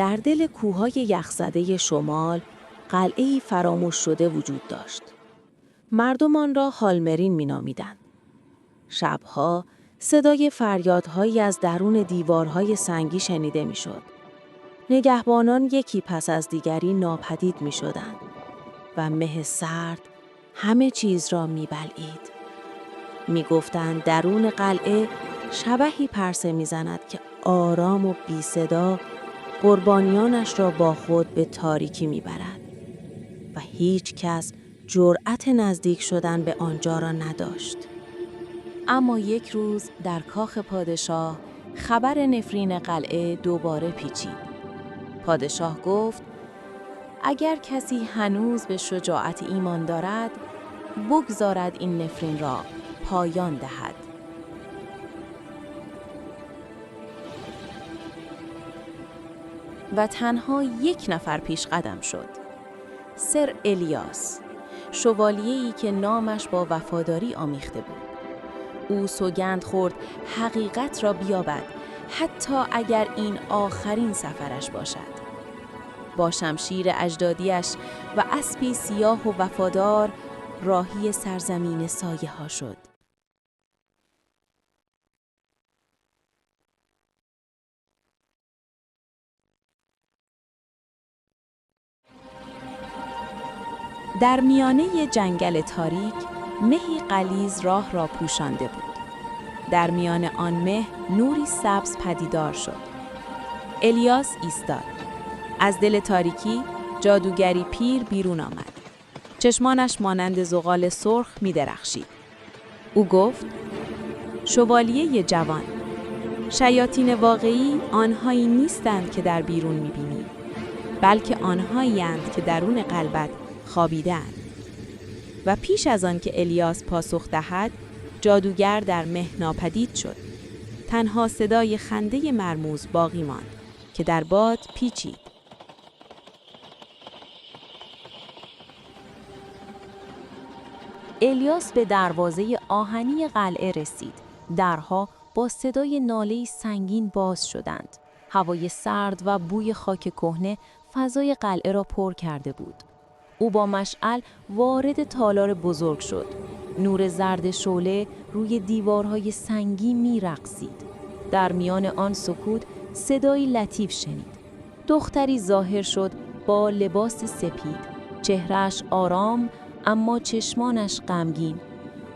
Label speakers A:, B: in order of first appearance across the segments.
A: در دل کوههای یخزده شمال قلعه‌ای فراموش شده وجود داشت. مردم آن را هالمرین می‌نامیدند. شبها صدای فریادهایی از درون دیوارهای سنگی شنیده می‌شد. نگهبانان یکی پس از دیگری ناپدید می‌شدند و مه سرد همه چیز را می‌بلعید. می‌گفتند درون قلعه شبحی پرسه می‌زند که آرام و بی صدا قربانیانش را با خود به تاریکی می‌برد و هیچ کس جرأت نزدیک شدن به آنجا را نداشت. اما یک روز در کاخ پادشاه خبر نفرین قلعه دوباره پیچید. پادشاه گفت اگر کسی هنوز به شجاعت ایمان دارد، بگذارد این نفرین را پایان دهد. و تنها یک نفر پیش قدم شد. سر الیاس، شوالیه‌ای که نامش با وفاداری آمیخته بود. او سوگند خورد حقیقت را بیابد، حتی اگر این آخرین سفرش باشد. با شمشیر اجدادیش و اسبی سیاه و وفادار راهی سرزمین سایه ها شد. در میانه جنگل تاریک مهی غلیظ راه را پوشانده بود. در میان آن مه نوری سبز پدیدار شد. الیاس ایستاد. از دل تاریکی جادوگری پیر بیرون آمد. چشمانش مانند زغال سرخ می درخشید. او گفت شوالیه جوان، شیاطین واقعی آنهایی نیستند که در بیرون می بینی، بلکه آنهایی اند که درون قلبت خوابیدند. و پیش از آن که الیاس پاسخ دهد، جادوگر در مه ناپدید شد. تنها صدای خنده مرموز باقی ماند که در باد پیچید. الیاس به دروازه آهنی قلعه رسید. درها با صدای ناله‌ای سنگین باز شدند. هوای سرد و بوی خاک کهنه فضای قلعه را پر کرده بود. او با مشعل وارد تالار بزرگ شد. نور زرد شعله روی دیوارهای سنگی می‌رقصید. در میان آن سکوت صدایی لطیف شنید. دختری ظاهر شد با لباس سپید. چهرهش آرام اما چشمانش غمگین.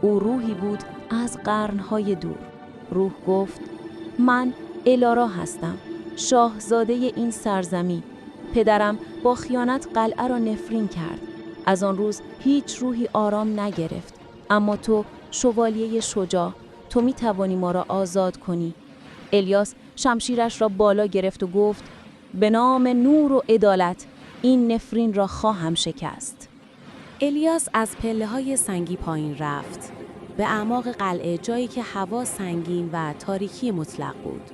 A: او روحی بود از قرن‌های دور. روح گفت من الارا هستم، شاهزاده این سرزمین. پدرم با خیانت قلعه را نفرین کرد. از آن روز هیچ روحی آرام نگرفت. اما تو شوالیه شجاع، تو می توانی ما را آزاد کنی. الیاس شمشیرش را بالا گرفت و گفت به نام نور و عدالت این نفرین را خواهم شکست. الیاس از پله‌های سنگی پایین رفت به اعماق قلعه، جایی که هوا سنگین و تاریکی مطلق بود.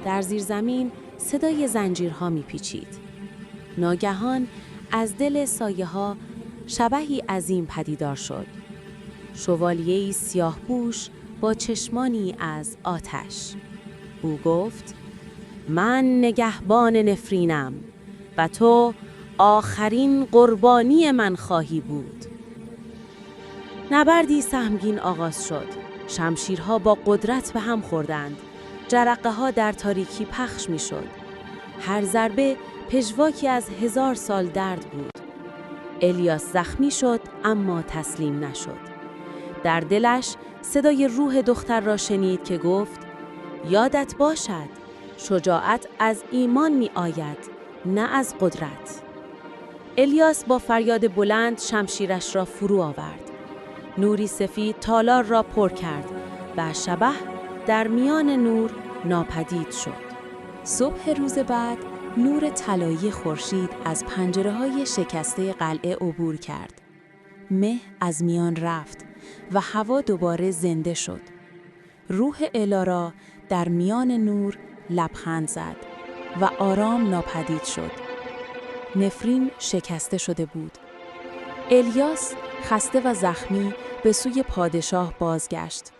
A: در زیر زمین صدای زنجیرها میپیچید. ناگهان از دل سایه‌ها شبحی عظیم پدیدار شد. شوالیه‌ای سیاه‌پوش با چشمانی از آتش. او گفت من نگهبان نفرینم و تو آخرین قربانی من خواهی بود. نبردی سهمگین آغاز شد. شمشیرها با قدرت به هم خوردند. جرقه ها در تاریکی پخش می شد. هر ضربه پژواکی از 1000 سال درد بود. الیاس زخمی شد اما تسلیم نشد. در دلش صدای روح دختر را شنید که گفت یادت باشد شجاعت از ایمان می آید، نه از قدرت. الیاس با فریاد بلند شمشیرش را فرو آورد. نوری سفید تالار را پر کرد و شبح در میان نور ناپدید شد. صبح روز بعد نور طلایی خورشید از پنجره‌های شکسته قلعه عبور کرد. مه از میان رفت و هوا دوباره زنده شد. روح الارا در میان نور لبخند زد و آرام ناپدید شد. نفرین شکسته شده بود. الیاس خسته و زخمی به سوی پادشاه بازگشت.